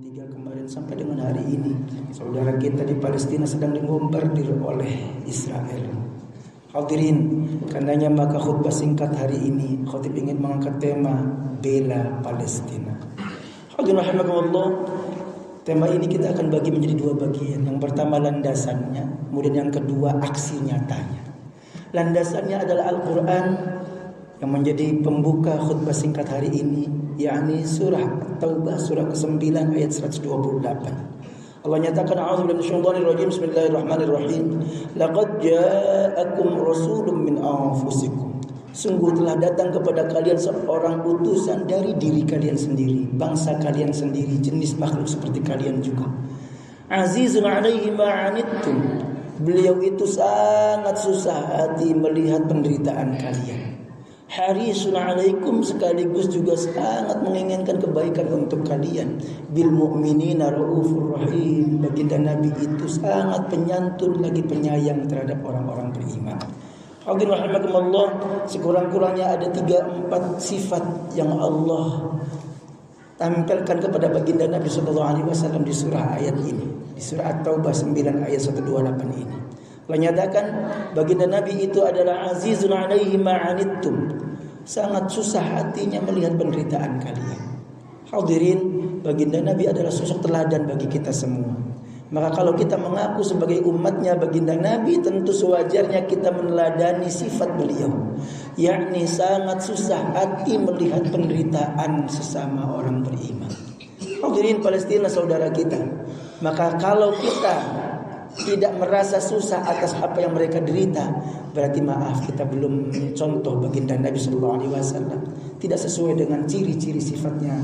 23 kemarin sampai dengan hari ini, saudara kita di Palestina sedang dibombardir oleh Israel. Hadirin, karenanya maka khutbah singkat hari ini khatib ingin mengangkat tema bela Palestina. Hadirin rahimakumullah, tema ini kita akan bagi menjadi dua bagian. Yang pertama landasannya, kemudian yang kedua aksi nyatanya. Landasannya adalah Al-Quran yang menjadi pembuka khutbah singkat hari ini, yakni surah At-Taubah surah ke-9 ayat 128. Allah nyatakan, a'udzubillahi minasyaitonir rajim, bismillahirrahmanirrahim. Laqad ja'akum rasulun min anfusikum. Sungguh telah datang kepada kalian seorang utusan dari diri kalian sendiri, bangsa kalian sendiri, jenis makhluk seperti kalian juga. Azizun 'alaihi ma 'anittum. Beliau itu sangat susah hati melihat penderitaan kalian. Harisun 'alaikum, sekaligus juga sangat menginginkan kebaikan untuk kalian. Bil mu'minina raufur rahim. Baginda Nabi itu sangat penyantun lagi penyayang terhadap orang-orang beriman. Hadirin rahimakumullah, sekurang-kurangnya ada 3-4 sifat yang Allah tampilkan kepada baginda Nabi sallallahu alaihi wasallam di surah ayat ini, di surah At-Taubah 9 ayat 128 ini. Menyatakan baginda Nabi itu adalah azizun 'alaihi ma 'anittum. Sangat susah hatinya melihat penderitaan kalian. Hadirin, baginda Nabi adalah sosok teladan bagi kita semua. Maka kalau kita mengaku sebagai umatnya baginda Nabi, tentu sewajarnya kita meneladani sifat beliau, yakni sangat susah hati melihat penderitaan sesama orang beriman. Hadirin, Palestina saudara kita. Maka kalau kita tidak merasa susah atas apa yang mereka derita, berarti maaf, kita belum contoh baginda Nabi sallallahu alaihi wasallam. Tidak sesuai dengan ciri-ciri sifatnya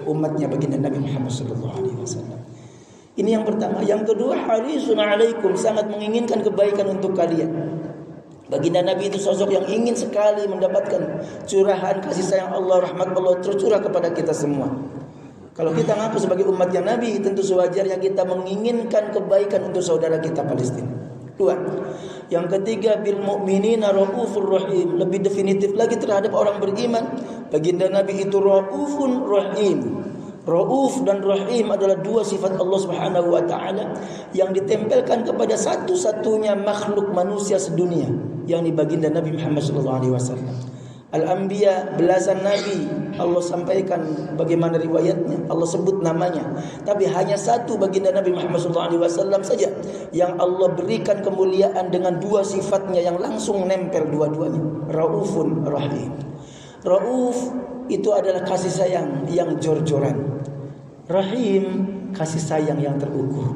umatnya baginda Nabi Muhammad sallallahu alaihi wasallam. Ini yang pertama. Yang kedua, harisun 'alaikum, sangat menginginkan kebaikan untuk kalian. Baginda Nabi itu sosok yang ingin sekali mendapatkan curahan kasih sayang Allah, rahmat Allah tercurah kepada kita semua. Kalau kita ngaku sebagai umatnya Nabi, tentu sewajarnya kita menginginkan kebaikan untuk saudara kita Palestina. Dua. Yang ketiga, bil mu'minina raufur rahim. Lebih definitif lagi terhadap orang beriman, baginda Nabi itu raufun rahim. Rauf dan rahim adalah dua sifat Allah Subhanahu wa taala yang ditempelkan kepada satu-satunya makhluk manusia sedunia, yakni baginda Nabi Muhammad sallallahu alaihi wasallam. Al-Anbiya, belasan nabi Allah sampaikan bagaimana riwayatnya, Allah sebut namanya, tapi hanya satu baginda Nabi Muhammad SAW saja yang Allah berikan kemuliaan dengan dua sifatnya yang langsung nempel dua-duanya, Raufun Rahim. Rauf itu adalah kasih sayang yang jor-joran, Rahim kasih sayang yang terukur.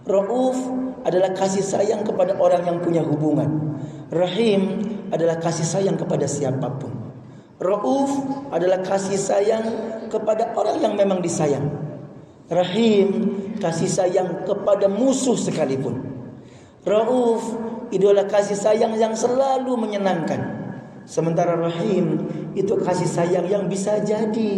Rauf adalah kasih sayang kepada orang yang punya hubungan. Rahim adalah kasih sayang kepada siapapun. Rauf adalah kasih sayang kepada orang yang memang disayang. Rahim kasih sayang kepada musuh sekalipun. Rauf itu adalah kasih sayang yang selalu menyenangkan. Sementara Rahim itu kasih sayang yang bisa jadi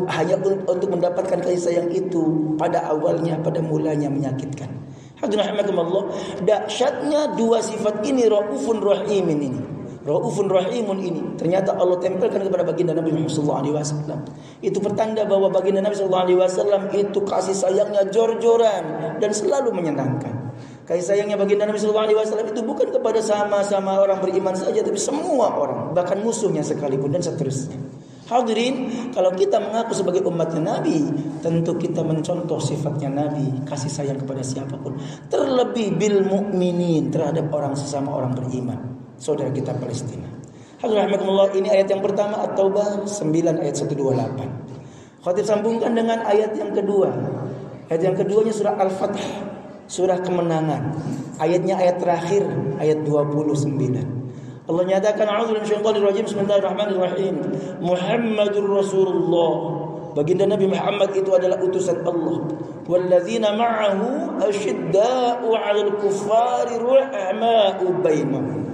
hanya untuk mendapatkan kasih sayang itu pada awalnya, pada mulanya menyakitkan. Hadirin rahimakumullah, dahsyatnya dua sifat ini, raufun rahimin ini. Raufun rahimun ini ternyata Allah tempelkan kepada baginda Nabi Muhammad sallallahu alaihi wasallam. Itu pertanda bahwa baginda Nabi sallallahu alaihi wasallam itu kasih sayangnya jor-joran dan selalu menyenangkan. Kasih sayangnya baginda Nabi sallallahu alaihi wasallam itu bukan kepada sama-sama orang beriman saja, tapi semua orang, bahkan musuhnya sekalipun dan seterusnya. Hadirin, kalau kita mengaku sebagai umatnya Nabi, tentu kita mencontoh sifatnya Nabi, kasih sayang kepada siapapun, terlebih bil mu'minin, terhadap orang sesama orang beriman, saudara kita Palestina. Hadirin rahimakumullah, ini ayat yang pertama At-Taubah 9 ayat 128. Khatib sambungkan dengan ayat yang kedua. Ayat yang keduanya surah Al-Fath, surah kemenangan. Ayatnya ayat terakhir, ayat 29. Allah nyatakan, a'udzubillahi minasyaitonir rajim, bismillahirrahmanirrahim. Muhammadur Rasulullah. Baginda Nabi Muhammad itu adalah utusan Allah. Walladzina ma'ahu asyidda'u 'alal kuffari ruhama'u bainahum.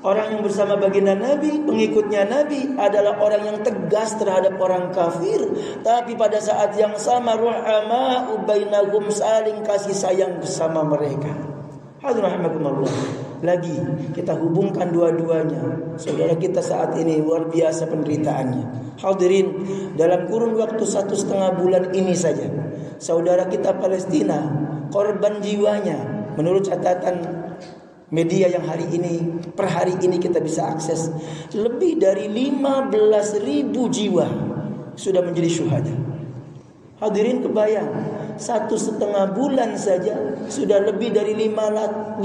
Orang yang bersama baginda Nabi, pengikutnya Nabi, adalah orang yang tegas terhadap orang kafir, tapi pada saat yang sama ruhama'u bainahum, saling kasih sayang bersama mereka. Hadirin rahimakumullah. lagi kita hubungkan dua-duanya. Saudara kita saat ini luar biasa penderitaannya. Hadirin, dalam kurun waktu 1,5 bulan ini saja, saudara kita Palestina, korban jiwanya menurut catatan media yang hari ini, per hari ini kita bisa akses, lebih dari 15.000 jiwa sudah menjadi syuhada. Hadirin, kebayang 1,5 bulan saja sudah lebih dari 15.000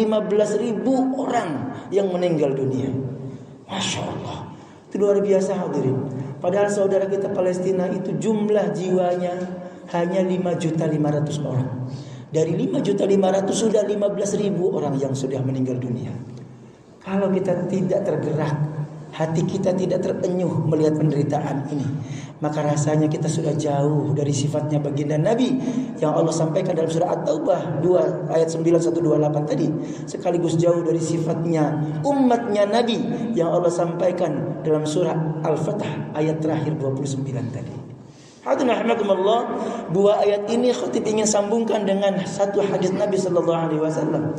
orang yang meninggal dunia. Masya Allah, itu luar biasa hadirin. Padahal saudara kita Palestina itu jumlah jiwanya hanya 5.500.000 orang. Dari 5.500.000 sudah 15.000 orang yang sudah meninggal dunia. Kalau kita tidak tergerak, hati kita tidak terenyuh melihat penderitaan ini, maka rasanya kita sudah jauh dari sifatnya baginda Nabi yang Allah sampaikan dalam surah At-Taubah 2 ayat 9128 tadi, sekaligus jauh dari sifatnya umatnya Nabi yang Allah sampaikan dalam surah Al-Fatah ayat terakhir 29 tadi. Hadirin rahimakumullah, dua ayat ini khatib ingin sambungkan dengan satu hadis Nabi sallallahu alaihi wasallam.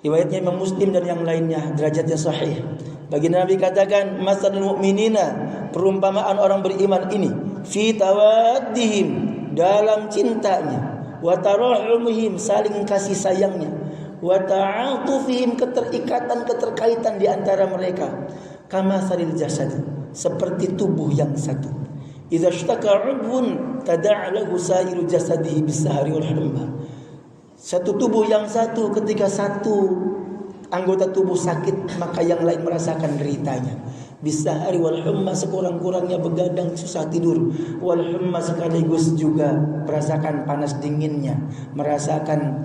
Riwayatnya Imam Muslim dan yang lainnya, derajatnya sahih. Baginda Nabi katakan, masalul mu'minina, perumpamaan orang beriman ini, fi tawaddihim, dalam cintanya, wa tarahumihim, saling kasih sayangnya, wa ta'atufihim, keterikatan di antara mereka, kama salil jasad, seperti tubuh yang satu. Idza ishtaka 'udwun tada'a lahu sa'iru jasadihi bis-sahari wal humma. Satu tubuh yang satu, ketika satu anggota tubuh sakit, maka yang lain merasakan deritanya. Bis-sahari wal humma, sekurang-kurangnya begadang susah tidur. Wal humma, sekaligus juga merasakan panas dinginnya, merasakan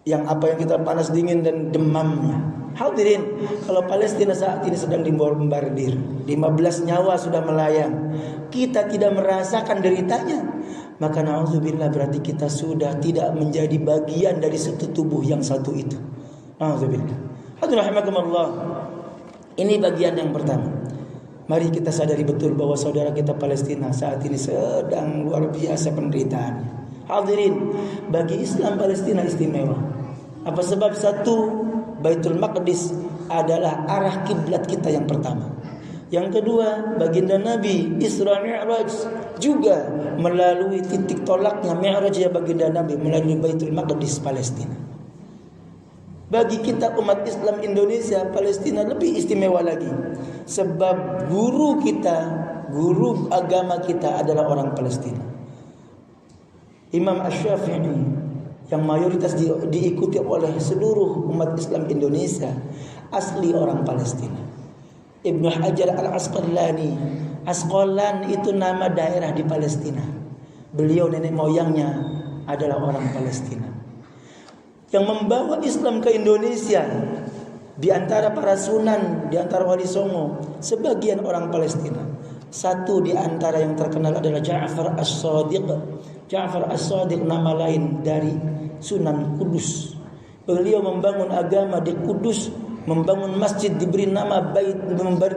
yang kita panas dingin dan demamnya. Hadirin, kalau Palestina saat ini sedang dibombardir, 15 nyawa sudah melayang, kita tidak merasakan deritanya, maka na'udzubillah, berarti kita sudah tidak menjadi bagian dari satu tubuh yang satu itu. Na'udzubillah. Hadirin rahimakumullah, ini bagian yang pertama. Mari kita sadari betul bahwa saudara kita Palestina saat ini sedang luar biasa penderitaannya. Hadirin, bagi Islam Palestina istimewa. Apa sebab? Satu, Baitul Maqdis adalah arah kiblat kita yang pertama. Yang kedua, baginda Nabi Isra Mi'raj juga melalui titik tolaknya Mi'raj ya baginda Nabi melalui Baitul Maqdis Palestina. Bagi kita umat Islam Indonesia, Palestina lebih istimewa lagi, sebab guru kita, guru agama kita adalah orang Palestina. Imam Asy-Syafi'i yang mayoritas diikuti oleh seluruh umat Islam Indonesia asli orang Palestina. Ibnu Hajar Al-Asqalani, Asqalan itu nama daerah di Palestina. Beliau nenek moyangnya adalah orang Palestina. Yang membawa Islam ke Indonesia di antara para sunan, di antara wali songo, sebagian orang Palestina. Satu di antara yang terkenal adalah Ja'far As-Shadiq. Ja'far As-Shadiq nama lain dari Sunan Kudus. Beliau membangun agama di Kudus, membangun masjid diberi nama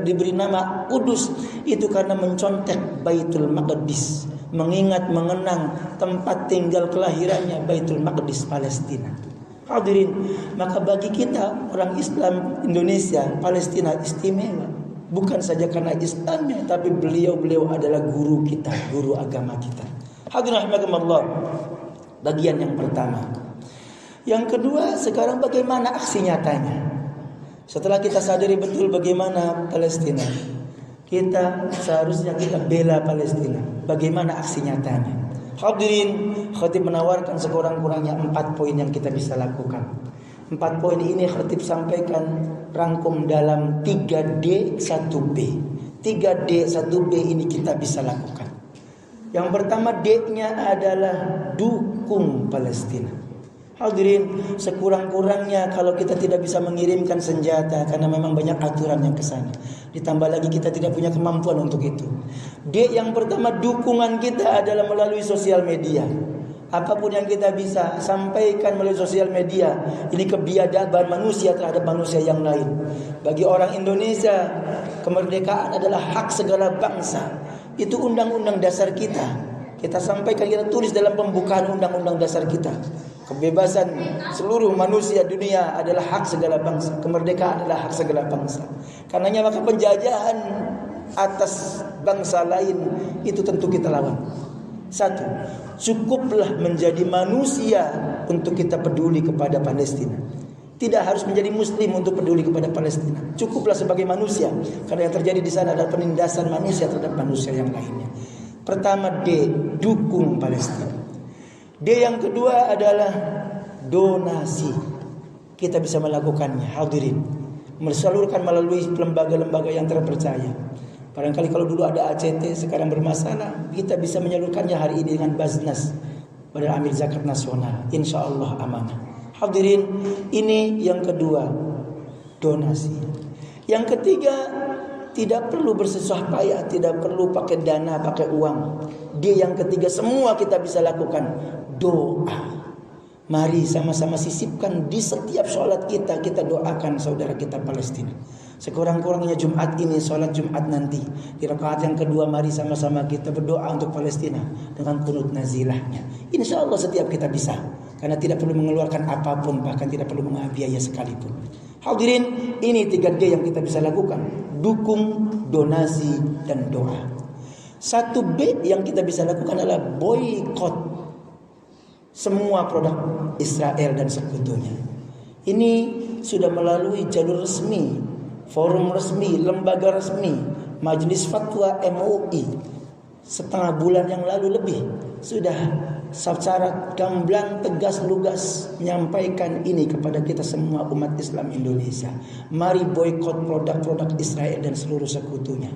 diberi nama Kudus, itu karena mencontek Baitul Maqdis, mengenang tempat tinggal kelahirannya Baitul Maqdis Palestina. Hadirin, maka bagi kita orang Islam Indonesia, Palestina istimewa, bukan saja karena Islamnya, tapi beliau adalah guru kita, guru agama kita. Hadirin rahimakumullah, bagian yang pertama. Yang kedua, sekarang bagaimana aksi nyatanya? Setelah kita sadari betul bagaimana Palestina, seharusnya kita bela Palestina. Bagaimana aksi nyatanya? Hadirin, khatib menawarkan sekurang-kurangnya 4 poin yang kita bisa lakukan. 4 poin ini khatib sampaikan rangkum dalam 3D 1B. 3D 1B ini kita bisa lakukan. Yang pertama, D-nya adalah dukung Palestina. Hadirin, sekurang-kurangnya kalau kita tidak bisa mengirimkan senjata karena memang banyak aturan yang kesana, ditambah lagi kita tidak punya kemampuan untuk itu. D yang pertama, dukungan kita adalah melalui sosial media. Apapun yang kita bisa sampaikan melalui sosial media, ini kebiadaban manusia terhadap manusia yang lain. Bagi orang Indonesia, kemerdekaan adalah hak segala bangsa. Itu undang-undang dasar kita. Kita sampaikan, kita tulis dalam pembukaan undang-undang dasar kita. Kebebasan seluruh manusia dunia adalah hak segala bangsa. Kemerdekaan adalah hak segala bangsa. Karenanya maka penjajahan atas bangsa lain itu tentu kita lawan. Satu, cukuplah menjadi manusia untuk kita peduli kepada Palestina. Tidak harus menjadi muslim untuk peduli kepada Palestina. Cukuplah sebagai manusia, karena yang terjadi di sana adalah penindasan manusia terhadap manusia yang lainnya. Pertama, D, dukung Palestina. D yang kedua adalah donasi. Kita bisa melakukannya, hadirin, mensalurkan melalui lembaga-lembaga yang terpercaya. Barangkali kalau dulu ada ACT, sekarang bermasalah, kita bisa menyalurkannya hari ini dengan Basnas, Badan Amil Zakat Nasional. Insya Allah amanah. Hadirin, ini yang kedua, donasi. Yang ketiga, tidak perlu bersusah payah, tidak perlu pakai dana, pakai uang. D yang ketiga, semua kita bisa lakukan, doa. Mari sama-sama sisipkan di setiap sholat kita doakan saudara kita Palestina. Sekurang-kurangnya Jumat ini, sholat Jumat nanti, di rakaat yang kedua mari sama-sama kita berdoa untuk Palestina dengan qunut nazilahnya. Insya Allah setiap kita bisa, karena tidak perlu mengeluarkan apapun, bahkan tidak perlu mengambil sekalipun. Hadirin, ini 3D yang kita bisa lakukan: dukung, donasi, dan doa. 1B yang kita bisa lakukan adalah boykot semua produk Israel dan sekutunya. Ini sudah melalui jalur resmi, forum resmi, lembaga resmi, Majelis Fatwa MUI. Setengah bulan yang lalu lebih sudah secara gamblang, tegas, lugas menyampaikan ini kepada kita semua umat Islam Indonesia. Mari boykot produk-produk Israel dan seluruh sekutunya.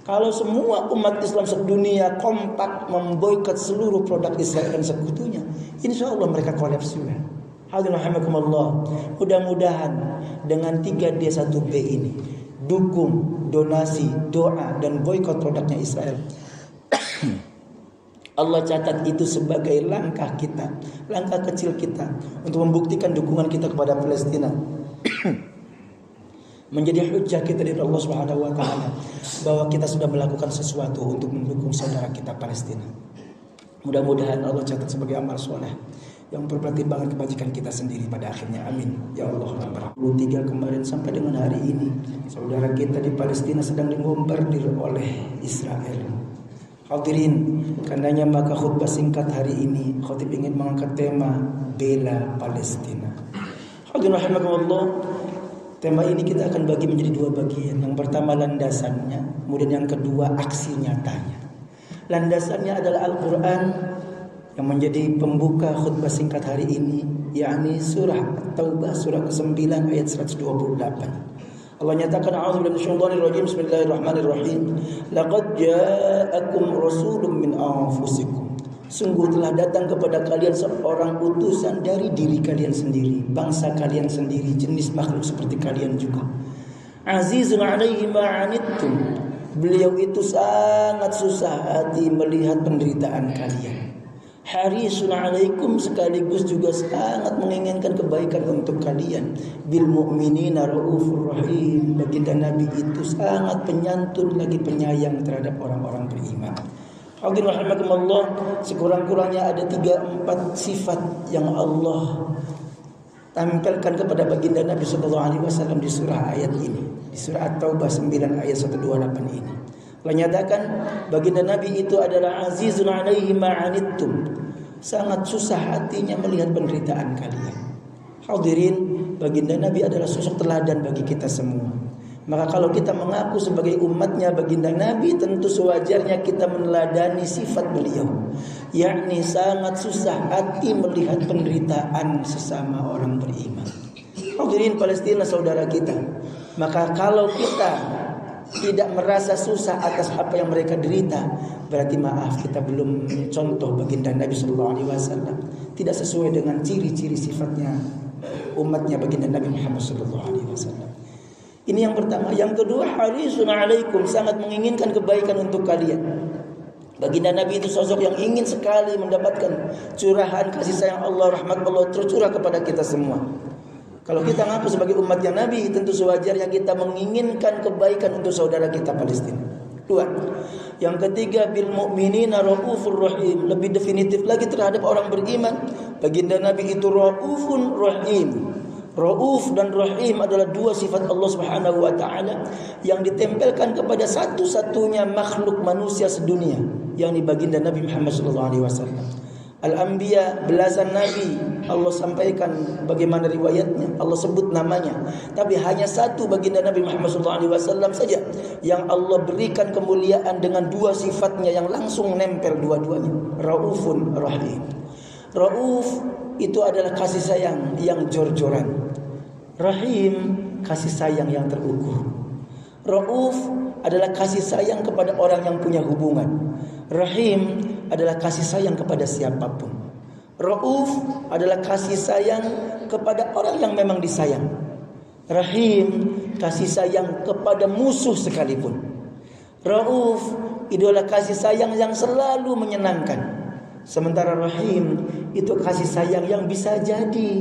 Kalau semua umat Islam sedunia kompak memboykot seluruh produk Israel dan sekutunya, insya Allah mereka kolaps juga. Hadirin rahimakumullah. Mudah-mudahan dengan 3D 1B ini, dukung, donasi, doa, dan boykot produknya Israel, Allah catat itu sebagai langkah kita, langkah kecil kita untuk membuktikan dukungan kita kepada Palestina. Menjadi hujjah kita dari Allah Subhanahu wa taala bahwa kita sudah melakukan sesuatu untuk mendukung saudara kita Palestina. Mudah-mudahan Allah catat sebagai amal soleh yang berpertimbangan kebajikan kita sendiri pada akhirnya. Amin ya Allah. 23 kemarin sampai dengan hari ini, saudara kita di Palestina sedang dibombardir oleh Israel. Hadirin, karenanya maka khutbah singkat hari ini khatib ingin mengangkat tema bela Palestina. Hadirin rahimakumullah. Tema ini kita akan bagi menjadi 2 bagian. Yang pertama landasannya, kemudian yang kedua aksi nyatanya. Landasannya adalah Al-Quran yang menjadi pembuka khutbah singkat hari ini, yakni surah At-Taubah surah ke-9 ayat 128. Allah nyatakan, a'udzubillahi minasyaitonir rajim, bismillahirrahmanirrahim. Laqad ja'akum rasulun min anfusikum. Sungguh telah datang kepada kalian seorang utusan dari diri kalian sendiri, bangsa kalian sendiri, jenis makhluk seperti kalian juga. Azizun 'alaihi ma 'anittum. Beliau itu sangat susah hati melihat penderitaan kalian. Harisun 'alaikum, sekaligus juga sangat menginginkan kebaikan untuk kalian. Bil mu'minina raufur rahim. Baginda Nabi itu sangat penyantun lagi penyayang terhadap orang-orang beriman. Hadirin rahimakumullah, sekurang-kurangnya ada 3-4 sifat yang Allah tampilkan kepada baginda Nabi sallallahu alaihi wasallam di surah ayat ini, di surah At-Taubah 9 ayat 128 ini. Allah nyatakan baginda Nabi itu adalah azizun 'alaihi ma 'anittum, sangat susah hatinya melihat penderitaan kalian. Hadirin, baginda Nabi adalah sosok teladan bagi kita semua. Maka kalau kita mengaku sebagai umatnya baginda Nabi, tentu sewajarnya kita meneladani sifat beliau, yakni sangat susah hati melihat penderitaan sesama orang beriman. Hadirin, Palestina saudara kita. Maka kalau kita tidak merasa susah atas apa yang mereka derita, berarti maaf, kita belum contoh baginda Nabi sallallahu alaihi wasallam, tidak sesuai dengan ciri-ciri sifatnya umatnya baginda Nabi Muhammad sallallahu alaihi wasallam. Ini yang pertama. Yang kedua, harisun 'alaikum, sangat menginginkan kebaikan untuk kalian. Baginda Nabi itu sosok yang ingin sekali mendapatkan curahan kasih sayang Allah, rahmat Allah tercurah kepada kita semua. Kalau kita ngaku sebagai umat yang Nabi, tentu sewajarnya kita menginginkan kebaikan untuk saudara kita Palestina. 2. Yang ketiga, bil mu'minina raufur rahim, lebih definitif lagi terhadap orang beriman. Baginda Nabi itu raufun rahim. Rauf dan rahim adalah dua sifat Allah Subhanahu wa taala yang ditempelkan kepada satu-satunya makhluk manusia sedunia, yakni baginda Nabi Muhammad sallallahu alaihi wasallam. Al-Anbiya, belasan nabi Allah sampaikan bagaimana riwayatnya, Allah sebut namanya, tapi hanya satu baginda Nabi Muhammad SAW saja yang Allah berikan kemuliaan dengan dua sifatnya yang langsung nempel dua-duanya, Raufun Rahim. Rauf itu adalah kasih sayang yang jor-joran, Rahim kasih sayang yang terukur. Rauf adalah kasih sayang kepada orang yang punya hubungan, Rahim adalah kasih sayang kepada siapapun. Rauf adalah kasih sayang kepada orang yang memang disayang. Rahim kasih sayang kepada musuh sekalipun. Rauf itu adalah kasih sayang yang selalu menyenangkan. Sementara Rahim itu kasih sayang yang bisa jadi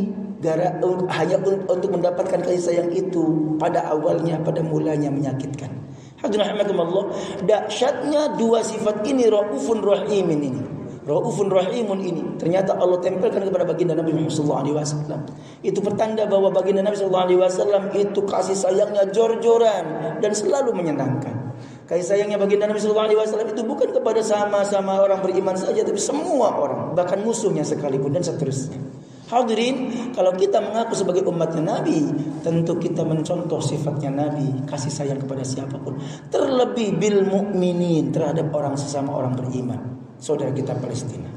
hanya untuk mendapatkan kasih sayang itu pada awalnya, pada mulanya menyakitkan. Alhamdulillah, dahsyatnya dua sifat ini, Raufun Rahimin ini. Raufun Rahimun ini ternyata Allah tempelkan kepada baginda Nabi Muhammad SAW. Itu pertanda bahwa baginda Nabi SAW itu kasih sayangnya jor-joran dan selalu menyenangkan. Kasih sayangnya baginda Nabi SAW itu bukan kepada sama-sama orang beriman saja, tapi semua orang, bahkan musuhnya sekalipun dan seterusnya. Hadirin, kalau kita mengaku sebagai umatnya Nabi, tentu kita mencontoh sifatnya Nabi, kasih sayang kepada siapapun, terlebih bil mukminin, terhadap orang sesama orang beriman, saudara kita Palestina.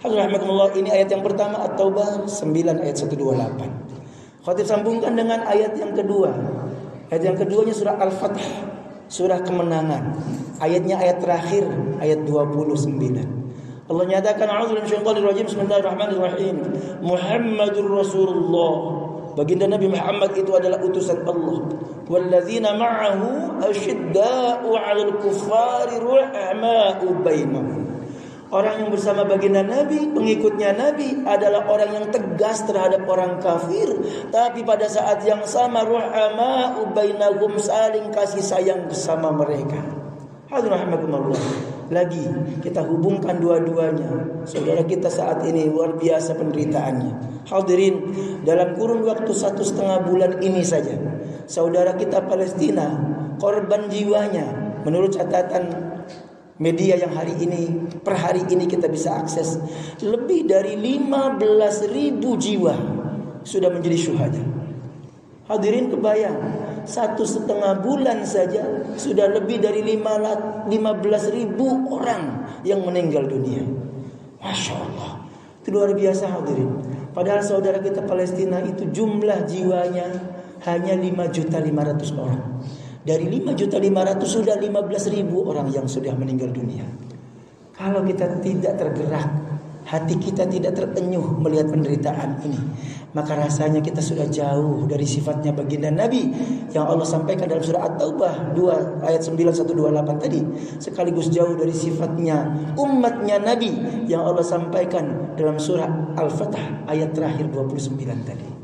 Alhamdulillah, ini ayat yang pertama At-Taubah 9 ayat 128. Khatib sambungkan dengan ayat yang kedua. Ayat yang keduanya surah Al-Fath, surah kemenangan. Ayatnya ayat terakhir, ayat 29. Allah nyatakan, a'udzu minasyaitonir rajim, bismillahirrahmanirrahim. Muhammadur Rasulullah. Baginda Nabi Muhammad itu adalah utusan Allah. Walladzina ma'ahu asyidda'u 'alal kuffari ruhama'u bainahum. Orang yang bersama baginda Nabi, pengikutnya Nabi, adalah orang yang tegas terhadap orang kafir, tapi pada saat yang sama ruhama'u bainahum, saling kasih sayang bersama mereka. Alhamdulillah. Lagi kita hubungkan dua-duanya. Saudara kita saat ini luar biasa penderitaannya. Hadirin, dalam kurun waktu 1,5 bulan ini saja, saudara kita Palestina, korban jiwanya menurut catatan media yang per hari ini kita bisa akses, lebih dari 15.000 jiwa sudah menjadi syuhada. Hadirin, kebayang 1,5 bulan saja sudah lebih dari 15.000 orang yang meninggal dunia. Masya Allah, itu luar biasa hadirin. Padahal saudara kita Palestina itu jumlah jiwanya hanya 5.500.000 orang. Dari 5.500.000 sudah 15.000 orang yang sudah meninggal dunia. Kalau kita tidak tergerak, hati kita tidak terenyuh melihat penderitaan ini, maka rasanya kita sudah jauh dari sifatnya baginda Nabi yang Allah sampaikan dalam surah At-Taubah 2 ayat 9128 tadi, sekaligus jauh dari sifatnya umatnya Nabi yang Allah sampaikan dalam surah Al-Fath ayat terakhir 29 tadi.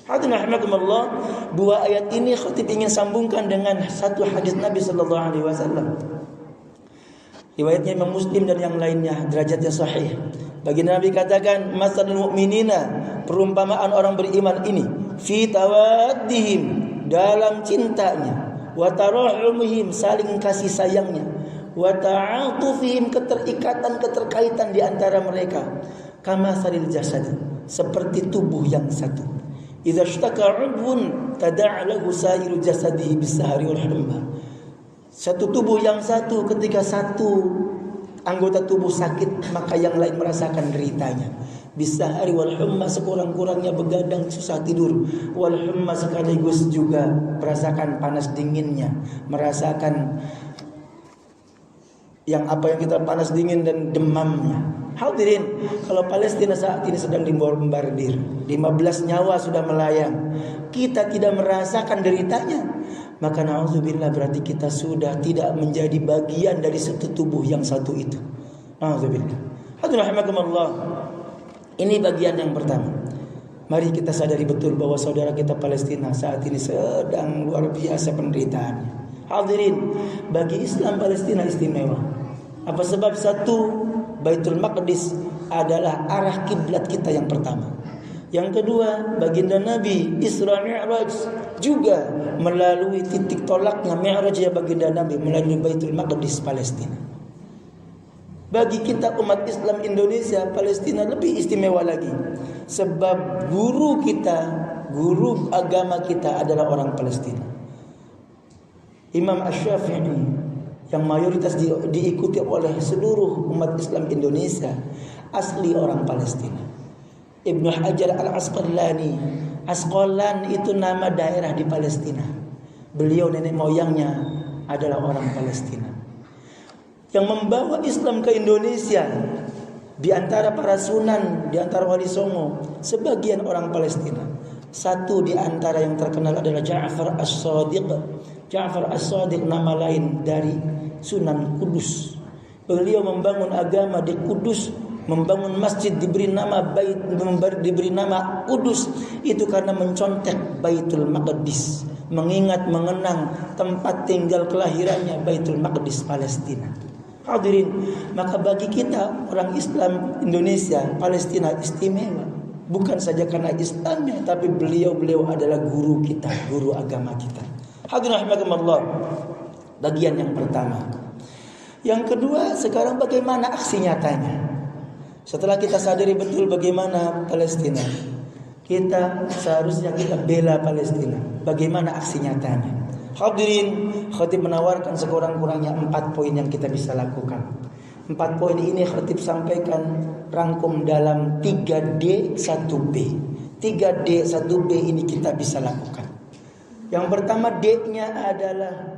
Alhamdulillah, dua ayat ini khatib ingin sambungkan dengan satu hadis Nabi sallallahu alaihi wasallam. Riwayatnya Imam Muslim dan yang lainnya, derajatnya sahih. Baginda Nabi katakan, masalul mu'minina, perumpamaan orang beriman ini, fi tawaddihim, dalam cintanya, wa tarahumihim, saling kasih sayangnya, wa ta'atufihim, keterikatan di antara mereka, kama salil jasad, seperti tubuh yang satu. Idza ishtaka 'udwun tada'a lahu sa'iru jasadihi bis-sahari wal humma. Satu tubuh yang satu, ketika satu anggota tubuh sakit, maka yang lain merasakan deritanya. Bis-sahari wal humma, sekurang-kurangnya begadang susah tidur. Wal humma, sekaligus juga merasakan panas dinginnya, merasakan yang kita panas dingin dan demamnya. Hadirin, kalau Palestina saat ini sedang dibombardir, 15 nyawa sudah melayang, kita tidak merasakan deritanya, maka na'udzubillah, berarti kita sudah tidak menjadi bagian dari satu tubuh yang satu itu. Na'udzubillah. Alhamdulillah. Ini bagian yang pertama. Mari kita sadari betul bahwa saudara kita Palestina saat ini sedang luar biasa penderitaannya. Hadirin, bagi Islam Palestina istimewa. Apa sebab? Satu, Baitul Maqdis adalah arah kiblat kita yang pertama. Yang kedua, baginda Nabi Isra Mi'raj juga melalui titik tolaknya Mi'raj ya baginda Nabi melalui Baitul Maqdis Palestina. Bagi kita umat Islam Indonesia, Palestina lebih istimewa lagi. Sebab guru kita, guru agama kita adalah orang Palestina. Imam Asy-Syafi'i yang mayoritas diikuti oleh seluruh umat Islam Indonesia asli orang Palestina. Ibnu Hajar Al-Asqalani, Asqalan itu nama daerah di Palestina. Beliau nenek moyangnya adalah orang Palestina. Yang membawa Islam ke Indonesia di antara para sunan, di antara wali songo, sebagian orang Palestina. Satu di antara yang terkenal adalah Ja'far As-Shadiq. Ja'far As-Shadiq nama lain dari Sunan Kudus. Beliau membangun agama di Kudus, membangun masjid diberi nama diberi nama Kudus itu karena mencontek Baitul Maqdis, mengingat mengenang tempat tinggal kelahirannya Baitul Maqdis Palestina. Hadirin, maka bagi kita orang Islam Indonesia, Palestina istimewa. Bukan saja karena Islamnya, tapi beliau adalah guru kita, guru agama kita. Hadirin rahimakumullah. Bagian yang pertama. Yang kedua, sekarang bagaimana aksi nyatanya? Setelah kita sadari betul bagaimana Palestina, seharusnya kita bela Palestina. Bagaimana aksi nyatanya? Hadirin, khatib menawarkan sekurang-kurangnya 4 poin yang kita bisa lakukan. 4 poin ini khatib sampaikan rangkum dalam 3D 1B. 3D 1B ini kita bisa lakukan. Yang pertama D-nya adalah